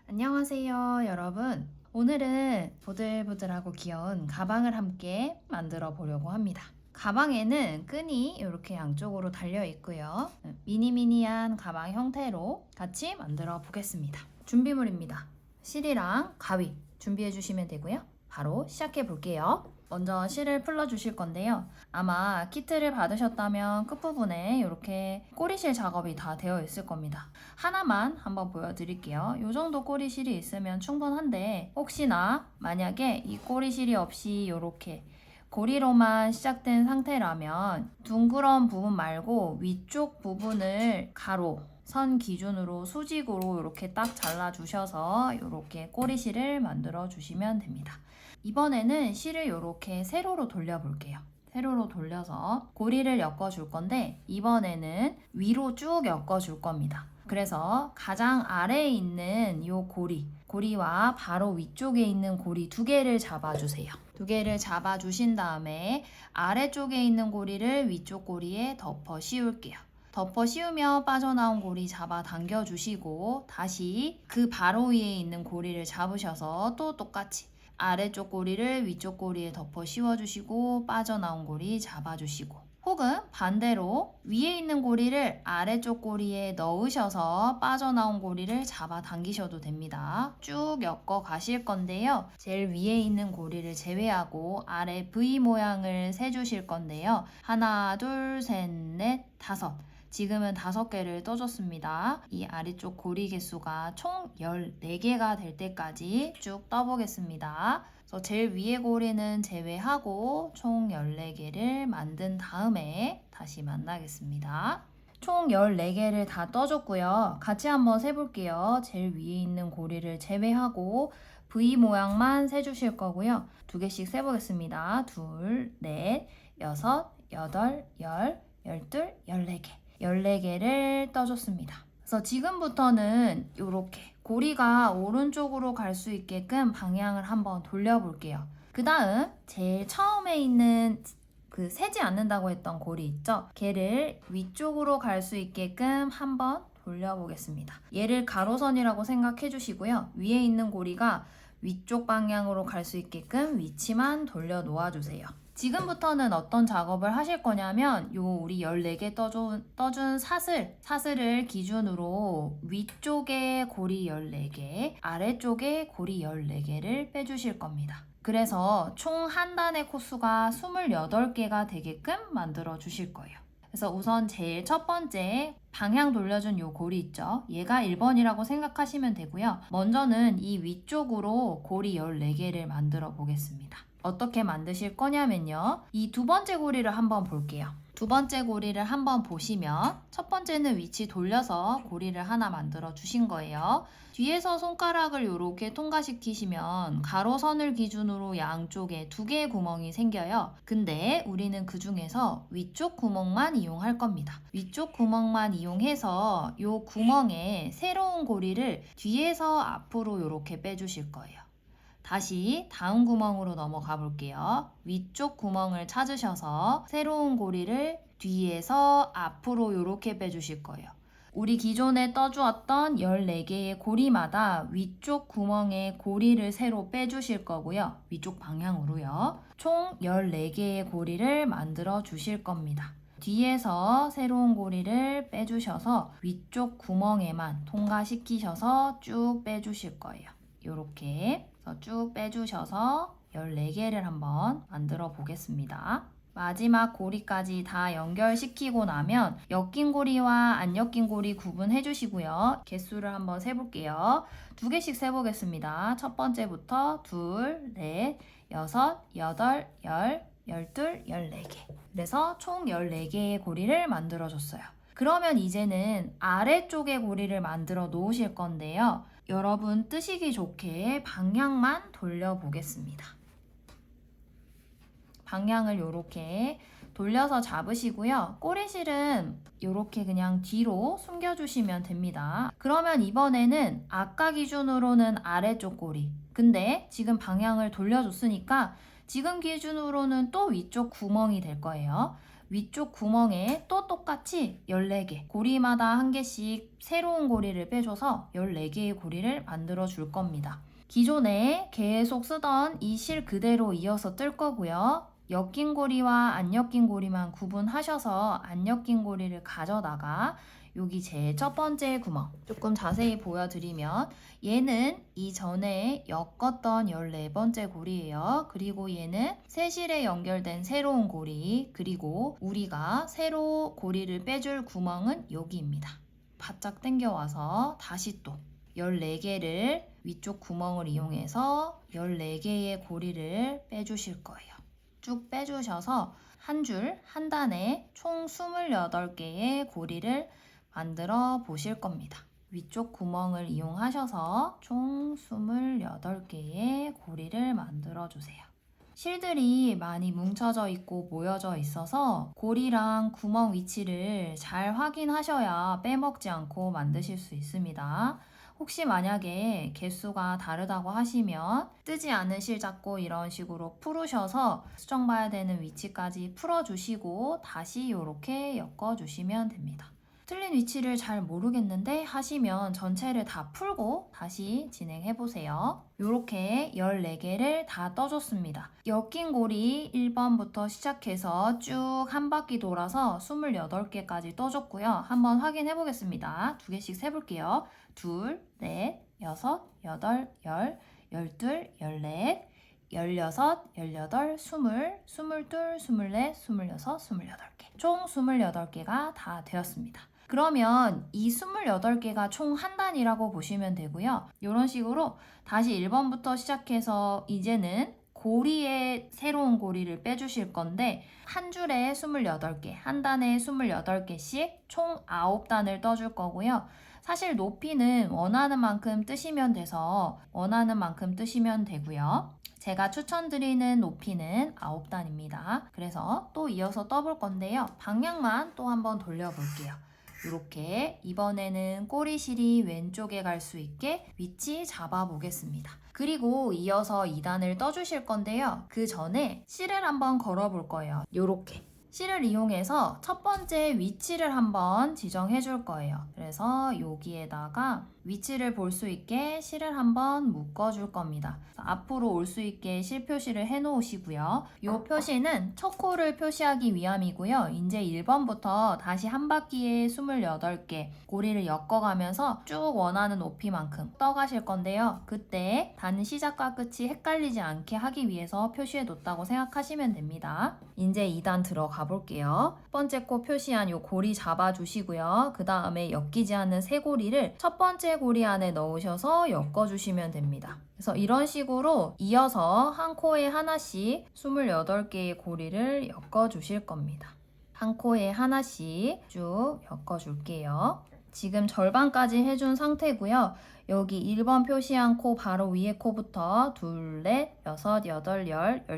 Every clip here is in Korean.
안녕하세요, 여러분. 오늘은 보들보들하고 귀여운 가방을 함께 만들어 보려고 합니다. 가방에는 끈이 이렇게 양쪽으로 달려 있고요. 미니미니한 가방 형태로 같이 만들어 보겠습니다. 준비물입니다. 실이랑 가위 준비해 주시면 되고요. 바로 시작해 볼게요. 먼저 실을 풀러 주실 건데요. 아마 키트를 받으셨다면 끝부분에 이렇게 꼬리실 작업이 다 되어 있을 겁니다. 하나만 한번 보여드릴게요. 이 정도 꼬리실이 있으면 충분한데 혹시나 만약에 이 꼬리실이 없이 이렇게 고리로만 시작된 상태라면 둥그런 부분 말고 위쪽 부분을 가로 선 기준으로 수직으로 이렇게 딱 잘라 주셔서 이렇게 꼬리실을 만들어 주시면 됩니다. 이번에는 실을 이렇게 세로로 돌려 볼게요. 세로로 돌려서 고리를 엮어 줄 건데 이번에는 위로 쭉 엮어 줄 겁니다. 그래서 가장 아래에 있는 이 고리와 바로 위쪽에 있는 고리 두 개를 잡아주세요. 두 개를 잡아주신 다음에 아래쪽에 있는 고리를 위쪽 고리에 덮어 씌울게요. 덮어 씌우며 빠져나온 고리 잡아 당겨 주시고 다시 그 바로 위에 있는 고리를 잡으셔서 또 똑같이 아래쪽 고리를 위쪽 고리에 덮어 씌워주시고 빠져나온 고리 잡아주시고 혹은 반대로 위에 있는 고리를 아래쪽 고리에 넣으셔서 빠져나온 고리를 잡아 당기셔도 됩니다. 쭉 엮어 가실 건데요. 제일 위에 있는 고리를 제외하고 아래 V 모양을 세주실 건데요. 하나, 둘, 셋, 넷, 다섯. 지금은 5개를 떠줬습니다. 이 아래쪽 고리 개수가 총 14개가 될 때까지 쭉 떠보겠습니다. 그래서 제일 위에 고리는 제외하고 총 14개를 만든 다음에 다시 만나겠습니다. 총 14개를 다 떠줬고요. 같이 한번 세볼게요. 제일 위에 있는 고리를 제외하고 V 모양만 세주실 거고요. 2개씩 세보겠습니다. 둘, 넷, 여섯, 여덟, 열, 열둘, 14개. 14개를 떠줬습니다. 그래서 지금부터는 이렇게 고리가 오른쪽으로 갈 수 있게끔 방향을 한번 돌려볼게요. 그 다음 제일 처음에 있는 그 세지 않는다고 했던 고리 있죠? 걔를 위쪽으로 갈 수 있게끔 한번 돌려보겠습니다. 얘를 가로선이라고 생각해 주시고요. 위에 있는 고리가 위쪽 방향으로 갈 수 있게끔 위치만 돌려 놓아주세요. 지금부터는 어떤 작업을 하실 거냐면 요 우리 14개 떠준 사슬을 기준으로 위쪽에 고리 14개, 아래쪽에 고리 14개를 빼주실 겁니다. 그래서 총 한 단의 코수가 28개가 되게끔 만들어 주실 거예요. 그래서 우선 제일 첫 번째 방향 돌려준 요 고리 있죠? 얘가 1번이라고 생각하시면 되고요. 먼저는 이 위쪽으로 고리 14개를 만들어 보겠습니다. 어떻게 만드실 거냐면요. 이 두 번째 고리를 한번 볼게요. 두 번째 고리를 한번 보시면 첫 번째는 위치 돌려서 고리를 하나 만들어 주신 거예요. 뒤에서 손가락을 이렇게 통과시키시면 가로선을 기준으로 양쪽에 2개의 구멍이 생겨요. 근데 우리는 그 중에서 위쪽 구멍만 이용할 겁니다. 위쪽 구멍만 이용해서 이 구멍에 새로운 고리를 뒤에서 앞으로 이렇게 빼주실 거예요. 다시 다음 구멍으로 넘어가 볼게요. 위쪽 구멍을 찾으셔서 새로운 고리를 뒤에서 앞으로 이렇게 빼주실 거예요. 우리 기존에 떠주었던 14개의 고리마다 위쪽 구멍에 고리를 새로 빼주실 거고요. 위쪽 방향으로요. 총 14개의 고리를 만들어 주실 겁니다. 뒤에서 새로운 고리를 빼주셔서 위쪽 구멍에만 통과시키셔서 쭉 빼주실 거예요. 이렇게 쭉 빼주셔서 14개를 한번 만들어 보겠습니다. 마지막 고리까지 다 연결시키고 나면 엮인 고리와 안 엮인 고리 구분해 주시고요. 개수를 한번 세볼게요. 2개씩 세보겠습니다. 첫 번째부터 둘, 넷, 여섯, 여덟, 열, 열둘, 14개. 그래서 총 14개의 고리를 만들어 줬어요. 그러면 이제는 아래쪽에 고리를 만들어 놓으실 건데요. 여러분 뜨시기 좋게 방향만 돌려보겠습니다. 방향을 이렇게 돌려서 잡으시고요. 꼬리실은 이렇게 그냥 뒤로 숨겨주시면 됩니다. 그러면 이번에는 아까 기준으로는 아래쪽 고리. 근데 지금 방향을 돌려줬으니까 지금 기준으로는 또 위쪽 구멍이 될 거예요. 위쪽 구멍에 또 똑같이 14개, 고리마다 한 개씩 새로운 고리를 빼줘서 14개의 고리를 만들어 줄 겁니다. 기존에 계속 쓰던 이 실 그대로 이어서 뜰 거고요. 엮인 고리와 안 엮인 고리만 구분하셔서 안 엮인 고리를 가져다가 여기 제 첫 번째 구멍 조금 자세히 보여드리면 얘는 이전에 엮었던 14번째 고리예요. 그리고 얘는 새 실에 연결된 새로운 고리, 그리고 우리가 새로 고리를 빼줄 구멍은 여기입니다. 바짝 당겨와서 다시 또 14개를 위쪽 구멍을 이용해서 14개의 고리를 빼주실 거예요. 쭉 빼주셔서 한 줄, 한 단에 총 28개의 고리를 만들어 보실 겁니다. 위쪽 구멍을 이용하셔서 총 28개의 고리를 만들어 주세요. 실들이 많이 뭉쳐져 있고 모여져 있어서 고리랑 구멍 위치를 잘 확인하셔야 빼먹지 않고 만드실 수 있습니다. 혹시 만약에 개수가 다르다고 하시면 뜨지 않은 실 잡고 이런 식으로 풀으셔서 수정 봐야 되는 위치까지 풀어주시고 다시 이렇게 엮어주시면 됩니다. 틀린 위치를 잘 모르겠는데 하시면 전체를 다 풀고 다시 진행해보세요. 이렇게 14개를 다 떠줬습니다. 엮인 고리 1번부터 시작해서 쭉 한 바퀴 돌아서 28개까지 떠줬고요. 한번 확인해보겠습니다. 2개씩 세볼게요. 2, 4, 6, 8, 10, 12, 14, 16, 18, 20, 22, 24, 26, 28개. 총 28개가 다 되었습니다. 그러면 이 28개가 총 한 단이라고 보시면 되고요. 이런 식으로 다시 1번부터 시작해서 이제는 고리에 새로운 고리를 빼주실 건데 한 줄에 28개, 한 단에 28개씩 총 9단을 떠줄 거고요. 사실 높이는 원하는 만큼 뜨시면 돼서 원하는 만큼 뜨시면 되고요. 제가 추천드리는 높이는 9단입니다. 그래서 또 이어서 떠볼 건데요. 방향만 또 한번 돌려볼게요. 이렇게 이번에는 꼬리실이 왼쪽에 갈 수 있게 위치 잡아 보겠습니다. 그리고 이어서 2단을 떠주실 건데요. 그 전에 실을 한번 걸어 볼 거예요. 이렇게 실을 이용해서 첫 번째 위치를 한번 지정해 줄 거예요. 그래서 여기에다가 위치를 볼 수 있게 실을 한번 묶어 줄 겁니다. 앞으로 올 수 있게 실 표시를 해 놓으시고요. 이 표시는 첫 코를 표시하기 위함이고요. 이제 1번부터 다시 한 바퀴에 28개 고리를 엮어가면서 쭉 원하는 높이만큼 떠가실 건데요. 그때 단 시작과 끝이 헷갈리지 않게 하기 위해서 표시해 놓았다고 생각하시면 됩니다. 이제 2단 들어가 볼게요. 첫 번째 코 표시한 이 고리 잡아주시고요. 그 다음에 엮이지 않는 세 고리를 첫 번째 고리 안에 넣으셔서 엮어주시면 됩니다. 그래서 이런 식으로 이어서 한 코에 하나씩 28개의 고리를 엮어주실 겁니다. 한 코에 하나씩 쭉 엮어줄게요. 지금 절반까지 해준 상태고요. 여기 1번 표시한 코 바로 위에 코부터 2, 4, 6, 8, 10,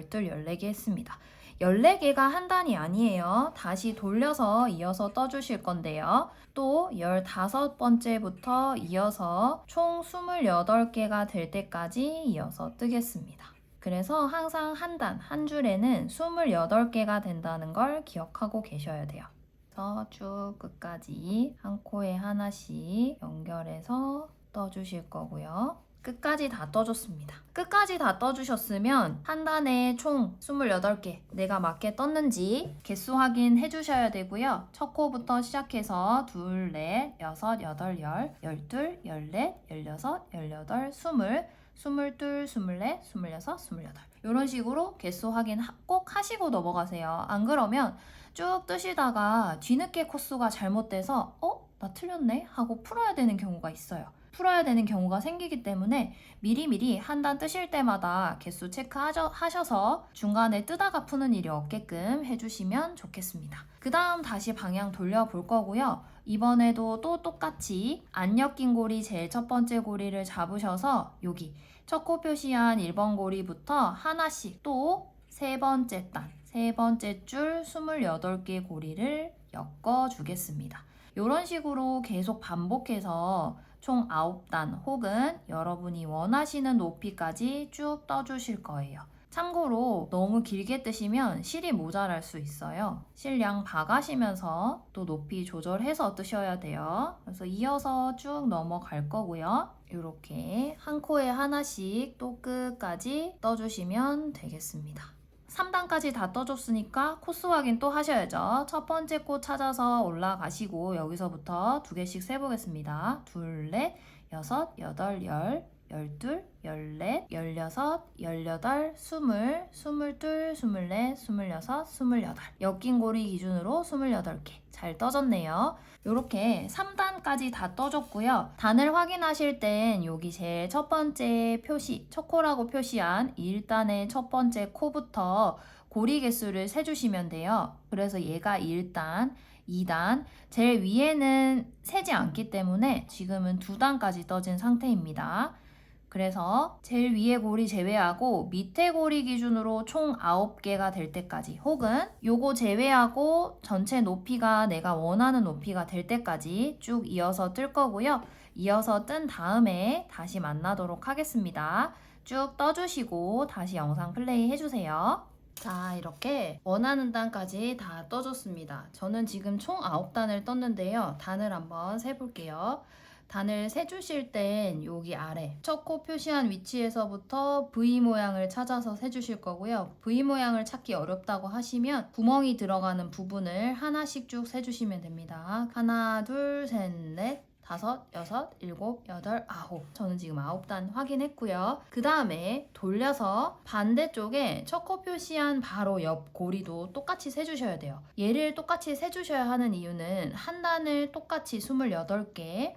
12, 14개 했습니다. 14개가 한 단이 아니에요. 다시 돌려서 이어서 떠주실 건데요. 또 15번째부터 이어서 총 28개가 될 때까지 이어서 뜨겠습니다. 그래서 항상 한 단, 한 줄에는 28개가 된다는 걸 기억하고 계셔야 돼요. 그래서 쭉 끝까지 한 코에 하나씩 연결해서 떠주실 거고요. 끝까지 다 떠줬습니다. 끝까지 다 떠주셨으면 한 단에 총 28개 내가 맞게 떴는지 개수 확인해 주셔야 되고요. 첫 코부터 시작해서 2, 4, 6, 8, 10, 12, 14, 16, 18, 20, 22, 24, 26, 28 이런 식으로 개수 확인 꼭 하시고 넘어가세요. 안 그러면 쭉 뜨시다가 뒤늦게 코수가 잘못돼서 나 틀렸네? 하고 풀어야 되는 경우가 있어요. 풀어야 되는 경우가 생기기 때문에 미리미리 한 단 뜨실 때마다 개수 체크하셔서 중간에 뜨다가 푸는 일이 없게끔 해주시면 좋겠습니다. 그 다음 다시 방향 돌려볼 거고요. 이번에도 또 똑같이 안 엮인 고리 제일 첫 번째 고리를 잡으셔서 여기 첫 코 표시한 1번 고리부터 하나씩 또 세 번째 단, 세 번째 줄 28개 고리를 엮어 주겠습니다. 이런 식으로 계속 반복해서 총 9단 혹은 여러분이 원하시는 높이까지 쭉 떠주실 거예요. 참고로 너무 길게 뜨시면 실이 모자랄 수 있어요. 실량 봐가시면서 또 높이 조절해서 뜨셔야 돼요. 그래서 이어서 쭉 넘어갈 거고요. 이렇게 한 코에 하나씩 또 끝까지 떠주시면 되겠습니다. 3단까지 다 떠줬으니까 코스 확인 또 하셔야죠. 첫 번째 코 찾아서 올라가시고 여기서부터 2개씩 세보겠습니다. 둘, 넷, 여섯, 여덟, 열, 12, 14, 16, 18, 20, 22, 24, 26, 28 엮인 고리 기준으로 28개 잘 떠졌네요. 이렇게 3단까지 다 떠줬고요. 단을 확인하실 땐 여기 제일 첫 번째 표시, 첫 코라고 표시한 1단의 첫 번째 코부터 고리 개수를 세주시면 돼요. 그래서 얘가 1단, 2단, 제일 위에는 세지 않기 때문에 지금은 2단까지 떠진 상태입니다. 그래서 제일 위에 고리 제외하고 밑에 고리 기준으로 총 9개가 될 때까지 혹은 요거 제외하고 전체 높이가 내가 원하는 높이가 될 때까지 쭉 이어서 뜰 거고요. 이어서 뜬 다음에 다시 만나도록 하겠습니다. 쭉 떠주시고 다시 영상 플레이 해주세요. 자, 이렇게 원하는 단까지 다 떠줬습니다. 저는 지금 총 9단을 떴는데요. 단을 한번 세볼게요. 단을 세주실 땐 여기 아래 첫 코 표시한 위치에서부터 V 모양을 찾아서 세주실 거고요. V 모양을 찾기 어렵다고 하시면 구멍이 들어가는 부분을 하나씩 쭉 세주시면 됩니다. 하나, 둘, 셋, 넷, 다섯, 여섯, 일곱, 여덟, 아홉. 저는 지금 9단 확인했고요. 그 다음에 돌려서 반대쪽에 첫 코 표시한 바로 옆 고리도 똑같이 세주셔야 돼요. 얘를 똑같이 세주셔야 하는 이유는 한 단을 똑같이 28개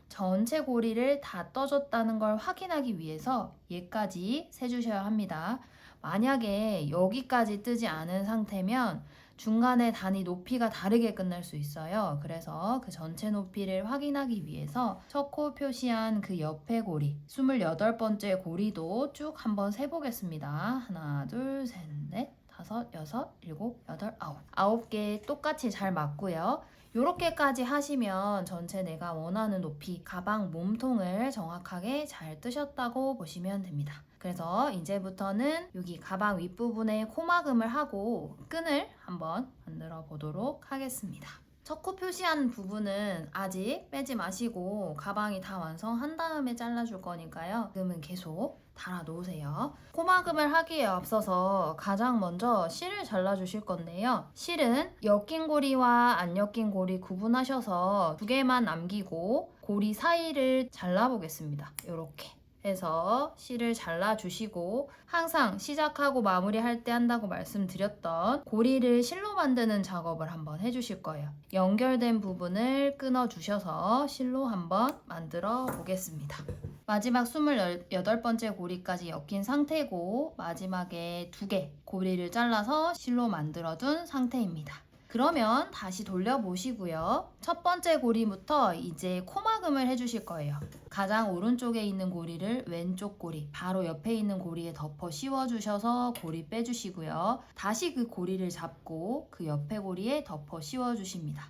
전체 고리를 다 떠줬다는 걸 확인하기 위해서 얘까지 세주셔야 합니다. 만약에 여기까지 뜨지 않은 상태면 중간에 단위 높이가 다르게 끝날 수 있어요. 그래서 그 전체 높이를 확인하기 위해서 첫 코 표시한 그 옆에 고리 28번째 고리도 쭉 한번 세보겠습니다. 하나, 둘, 셋, 넷, 다섯, 여섯, 일곱, 여덟, 아홉 개 똑같이 잘 맞고요. 요렇게까지 하시면 전체 내가 원하는 높이 가방 몸통을 정확하게 잘 뜨셨다고 보시면 됩니다. 그래서 이제부터는 여기 가방 윗부분에 코막음을 하고 끈을 한번 만들어 보도록 하겠습니다. 첫 코 표시한 부분은 아직 빼지 마시고 가방이 다 완성한 다음에 잘라줄 거니까요. 지금은 계속 달아 놓으세요. 코막음을 하기에 앞서서 가장 먼저 실을 잘라주실 건데요. 실은 엮인 고리와 안 엮인 고리 구분하셔서 2개만 남기고 고리 사이를 잘라보겠습니다. 이렇게 해서 실을 잘라주시고 항상 시작하고 마무리할 때 한다고 말씀드렸던 고리를 실로 만드는 작업을 한번 해주실 거예요. 연결된 부분을 끊어주셔서 실로 한번 만들어 보겠습니다. 마지막 28번째 고리까지 엮인 상태고 마지막에 2개 고리를 잘라서 실로 만들어둔 상태입니다. 그러면 다시 돌려보시고요. 첫 번째 고리부터 이제 코막음을 해주실 거예요. 가장 오른쪽에 있는 고리를 왼쪽 고리, 바로 옆에 있는 고리에 덮어 씌워주셔서 고리 빼주시고요. 다시 그 고리를 잡고 그 옆에 고리에 덮어 씌워주십니다.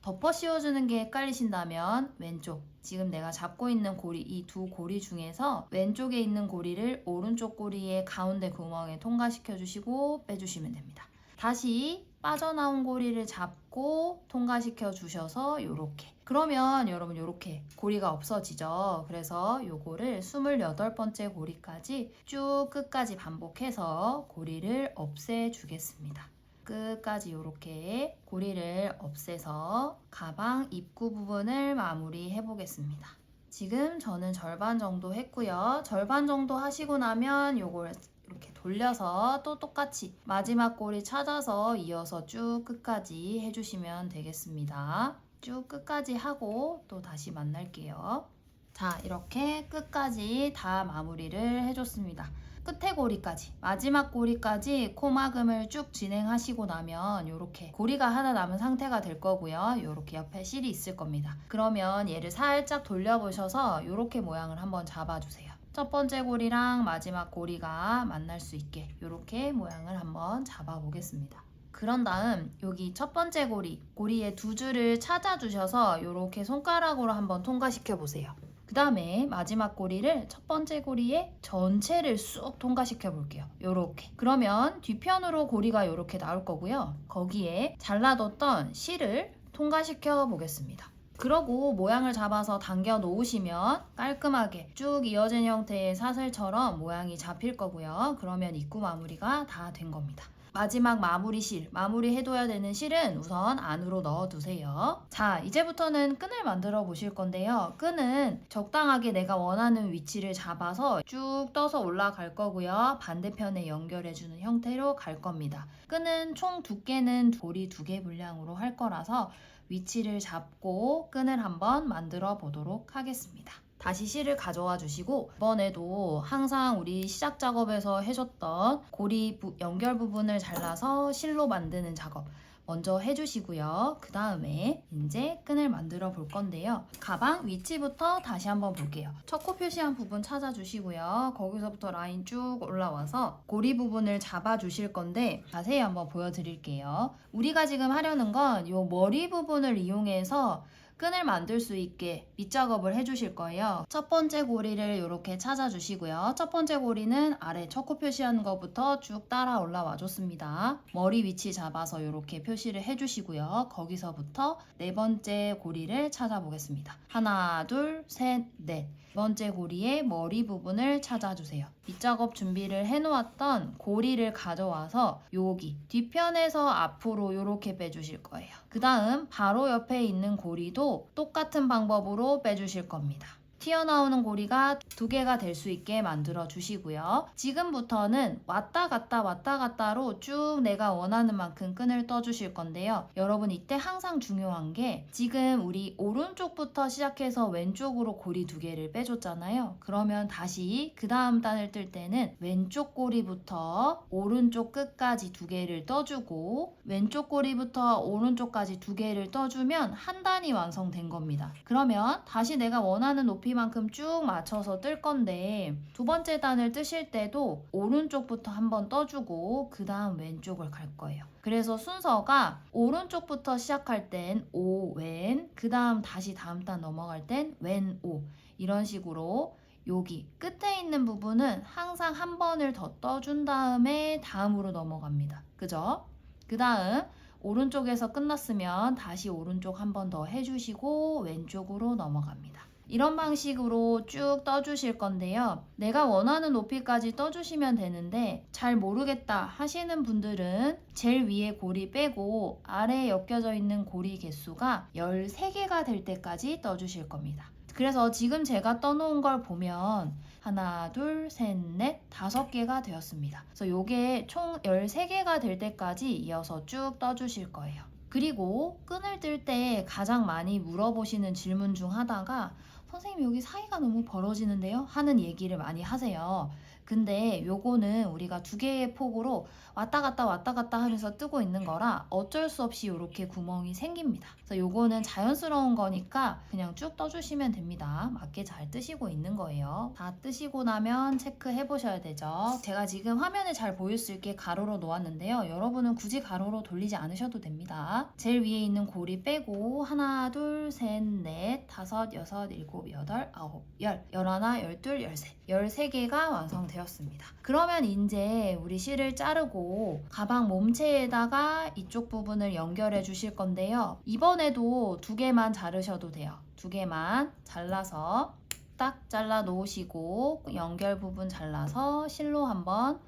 덮어 씌워주는 게 헷갈리신다면 왼쪽, 지금 내가 잡고 있는 고리, 이 2 고리 중에서 왼쪽에 있는 고리를 오른쪽 고리의 가운데 구멍에 통과시켜 주시고 빼주시면 됩니다. 다시 빠져나온 고리를 잡고 통과시켜 주셔서 요렇게. 그러면 여러분 요렇게 고리가 없어지죠. 그래서 요거를 28번째 고리까지 쭉 끝까지 반복해서 고리를 없애 주겠습니다. 끝까지 요렇게 고리를 없애서 가방 입구 부분을 마무리해 보겠습니다. 지금 저는 절반 정도 했고요. 절반 정도 하시고 나면 요걸 이렇게 돌려서 또 똑같이 마지막 고리 찾아서 이어서 쭉 끝까지 해주시면 되겠습니다. 쭉 끝까지 하고 또 다시 만날게요. 자, 이렇게 끝까지 다 마무리를 해줬습니다. 끝에 고리까지, 마지막 고리까지 코막음을 쭉 진행하시고 나면 이렇게 고리가 하나 남은 상태가 될 거고요. 이렇게 옆에 실이 있을 겁니다. 그러면 얘를 살짝 돌려보셔서 이렇게 모양을 한번 잡아주세요. 첫 번째 고리랑 마지막 고리가 만날 수 있게 이렇게 모양을 한번 잡아보겠습니다. 그런 다음 여기 첫 번째 고리의 2줄을 찾아주셔서 이렇게 손가락으로 한번 통과시켜 보세요. 그 다음에 마지막 고리를 첫 번째 고리에 전체를 쑥 통과시켜 볼게요. 요렇게. 그러면 뒤편으로 고리가 요렇게 나올 거고요. 거기에 잘라뒀던 실을 통과시켜 보겠습니다. 그러고 모양을 잡아서 당겨 놓으시면 깔끔하게 쭉 이어진 형태의 사슬처럼 모양이 잡힐 거고요. 그러면 입구 마무리가 다 된 겁니다. 마지막 마무리 실, 마무리해둬야 되는 실은 우선 안으로 넣어두세요. 자, 이제부터는 끈을 만들어 보실 건데요. 끈은 적당하게 내가 원하는 위치를 잡아서 쭉 떠서 올라갈 거고요. 반대편에 연결해주는 형태로 갈 겁니다. 끈은 총 두께는 고리 2개 분량으로 할 거라서 위치를 잡고 끈을 한번 만들어 보도록 하겠습니다. 다시 실을 가져와 주시고 이번에도 항상 우리 시작 작업에서 해줬던 고리 연결 부분을 잘라서 실로 만드는 작업 먼저 해주시고요. 그 다음에 이제 끈을 만들어 볼 건데요. 가방 위치부터 다시 한번 볼게요. 첫 코 표시한 부분 찾아주시고요. 거기서부터 라인 쭉 올라와서 고리 부분을 잡아 주실 건데 자세히 한번 보여드릴게요. 우리가 지금 하려는 건 이 머리 부분을 이용해서 끈을 만들 수 있게 밑작업을 해주실 거예요. 첫 번째 고리를 이렇게 찾아주시고요. 첫 번째 고리는 아래 첫 코 표시한 것부터 쭉 따라 올라와 줬습니다. 머리 위치 잡아서 이렇게 표시를 해주시고요. 거기서부터 네 번째 고리를 찾아보겠습니다. 하나, 둘, 셋, 넷. 두 번째 고리의 머리 부분을 찾아주세요. 밑작업 준비를 해놓았던 고리를 가져와서 여기 뒤편에서 앞으로 이렇게 빼주실 거예요. 그 다음 바로 옆에 있는 고리도 똑같은 방법으로 빼주실 겁니다. 튀어나오는 고리가 2개가 될 수 있게 만들어 주시고요. 지금부터는 왔다 갔다로 쭉 내가 원하는 만큼 끈을 떠 주실 건데요. 여러분 이때 항상 중요한 게 지금 우리 오른쪽부터 시작해서 왼쪽으로 고리 2개를 빼줬잖아요. 그러면 다시 그 다음 단을 뜰 때는 왼쪽 고리부터 오른쪽 끝까지 2개를 떠주고 왼쪽 고리부터 오른쪽까지 2개를 떠주면 한 단이 완성된 겁니다. 그러면 다시 내가 원하는 높이 만큼 쭉 맞춰서 뜰 건데 두 번째 단을 뜨실 때도 오른쪽부터 한번 떠주고 그 다음 왼쪽을 갈 거예요. 그래서 순서가 오른쪽부터 시작할 땐 오, 왼, 그 다음 다시 다음 단 넘어갈 땐 왼, 오 이런 식으로 여기 끝에 있는 부분은 항상 한 번을 더 떠준 다음에 다음으로 넘어갑니다. 그죠? 그 다음 오른쪽에서 끝났으면 다시 오른쪽 한 번 더 해주시고 왼쪽으로 넘어갑니다. 이런 방식으로 쭉 떠주실 건데요. 내가 원하는 높이까지 떠주시면 되는데 잘 모르겠다 하시는 분들은 제일 위에 고리 빼고 아래에 엮여져 있는 고리 개수가 13개가 될 때까지 떠주실 겁니다. 그래서 지금 제가 떠놓은 걸 보면 하나, 둘, 셋, 넷, 5개가 되었습니다. 그래서 이게 총 13개가 될 때까지 이어서 쭉 떠주실 거예요. 그리고 끈을 뜰 때 가장 많이 물어보시는 질문 중 하나가 선생님 여기 사이가 너무 벌어지는데요? 하는 얘기를 많이 하세요. 근데 요거는 우리가 2개의 폭으로 왔다 갔다 하면서 뜨고 있는 거라 어쩔 수 없이 이렇게 구멍이 생깁니다. 그래서 요거는 자연스러운 거니까 그냥 쭉 떠주시면 됩니다. 맞게 잘 뜨시고 있는 거예요. 다 뜨시고 나면 체크해 보셔야 되죠. 제가 지금 화면에 잘 보일 수 있게 가로로 놓았는데요. 여러분은 굳이 가로로 돌리지 않으셔도 됩니다. 제일 위에 있는 고리 빼고 하나, 둘, 셋, 넷, 5, 6, 7, 8, 9, 10, 11, 12, 13, 13개가 완성되었습니다. 그러면 이제 우리 실을 자르고 가방 몸체에다가 이쪽 부분을 연결해 주실 건데요. 이번에도 2개만 자르셔도 돼요. 2개만 잘라서 딱 잘라 놓으시고 연결 부분 잘라서 실로 한번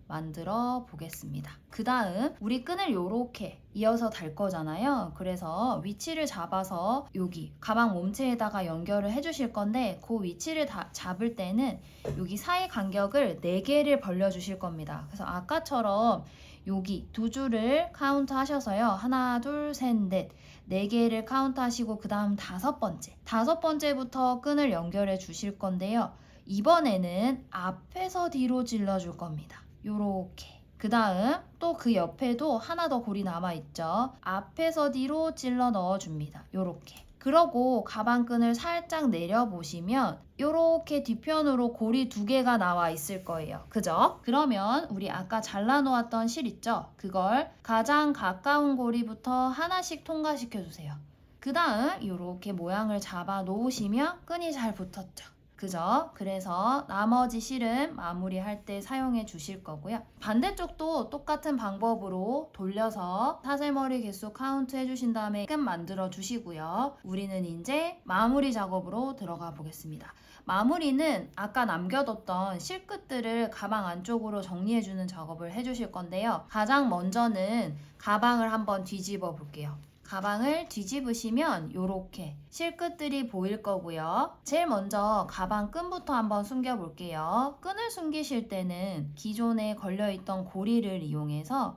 만들어 보겠습니다. 그 다음 우리 끈을 요렇게 이어서 달 거잖아요. 그래서 위치를 잡아서 여기 가방 몸체에다가 연결을 해주실 건데 그 위치를 잡을 때는 여기 사이 간격을 4개를 벌려 주실 겁니다. 그래서 아까처럼 여기 2줄을 카운트 하셔서요. 하나, 둘, 셋, 넷 4개를 카운트 하시고 그 다음 5번째 5번째부터 끈을 연결해 주실 건데요. 이번에는 앞에서 뒤로 찔러 줄 겁니다. 요렇게. 그 다음 또 그 옆에도 하나 더 고리 남아있죠. 앞에서 뒤로 찔러 넣어줍니다. 요렇게. 그러고 가방끈을 살짝 내려보시면 요렇게 뒤편으로 고리 2개가 나와 있을 거예요. 그죠? 그러면 우리 아까 잘라놓았던 실 있죠? 그걸 가장 가까운 고리부터 하나씩 통과시켜주세요. 그 그 다음 이렇게 모양을 잡아 놓으시면 끈이 잘 붙었죠. 그죠? 그래서 나머지 실은 마무리할 때 사용해 주실 거고요. 반대쪽도 똑같은 방법으로 돌려서 사슬머리 개수 카운트 해주신 다음에 끈 만들어 주시고요. 우리는 이제 마무리 작업으로 들어가 보겠습니다. 마무리는 아까 남겨뒀던 실끝들을 가방 안쪽으로 정리해주는 작업을 해주실 건데요. 가장 먼저는 가방을 한번 뒤집어 볼게요. 가방을 뒤집으시면 이렇게 실끝들이 보일 거고요. 제일 먼저 가방 끈부터 한번 숨겨 볼게요. 끈을 숨기실 때는 기존에 걸려있던 고리를 이용해서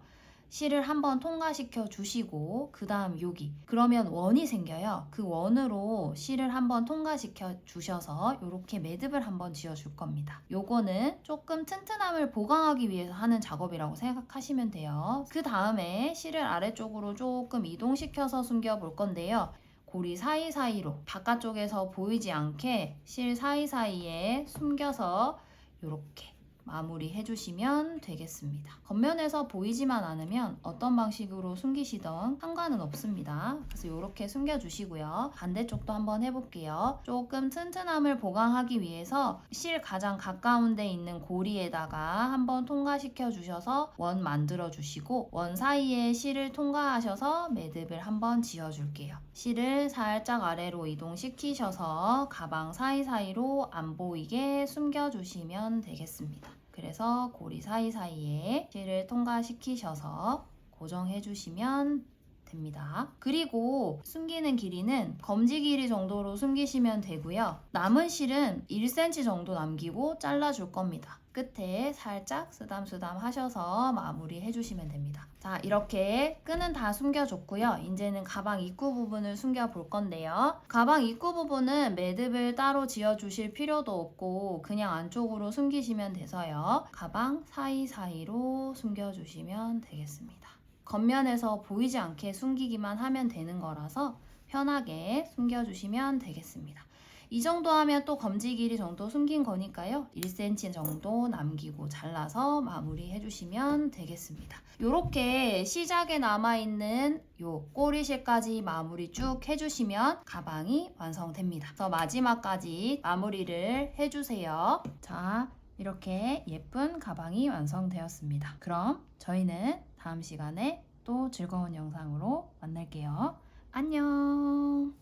실을 한번 통과시켜 주시고 그 다음 여기 그러면 원이 생겨요. 그 원으로 실을 한번 통과시켜 주셔서 이렇게 매듭을 한번 지어 줄 겁니다. 요거는 조금 튼튼함을 보강하기 위해서 하는 작업이라고 생각하시면 돼요. 그 다음에 실을 아래쪽으로 조금 이동시켜서 숨겨 볼 건데요. 고리 사이사이로 바깥쪽에서 보이지 않게 실 사이사이에 숨겨서 이렇게 마무리 해주시면 되겠습니다. 겉면에서 보이지만 않으면 어떤 방식으로 숨기시던 상관은 없습니다. 그래서 이렇게 숨겨주시고요. 반대쪽도 한번 해볼게요. 조금 튼튼함을 보강하기 위해서 실 가장 가까운 데 있는 고리에다가 한번 통과시켜 주셔서 원 만들어 주시고 원 사이에 실을 통과하셔서 매듭을 한번 지어줄게요. 실을 살짝 아래로 이동시키셔서 가방 사이사이로 안 보이게 숨겨주시면 되겠습니다. 그래서 고리 사이사이에 실을 통과시키셔서 고정해 주시면 됩니다. 그리고 숨기는 길이는 검지 길이 정도로 숨기시면 되고요. 남은 실은 1cm 정도 남기고 잘라줄 겁니다. 끝에 살짝 쓰담쓰담 하셔서 마무리 해주시면 됩니다. 자, 이렇게 끈은 다 숨겨줬고요. 이제는 가방 입구 부분을 숨겨볼 건데요. 가방 입구 부분은 매듭을 따로 지어주실 필요도 없고 그냥 안쪽으로 숨기시면 돼서요. 가방 사이사이로 숨겨주시면 되겠습니다. 겉면에서 보이지 않게 숨기기만 하면 되는 거라서 편하게 숨겨주시면 되겠습니다. 이 정도 하면 또 검지 길이 정도 숨긴 거니까요. 1cm 정도 남기고 잘라서 마무리 해주시면 되겠습니다. 이렇게 시작에 남아있는 요 꼬리실까지 마무리 쭉 해주시면 가방이 완성됩니다. 그래서 마지막까지 마무리를 해주세요. 자, 이렇게 예쁜 가방이 완성되었습니다. 그럼 저희는 다음 시간에 또 즐거운 영상으로 만날게요. 안녕!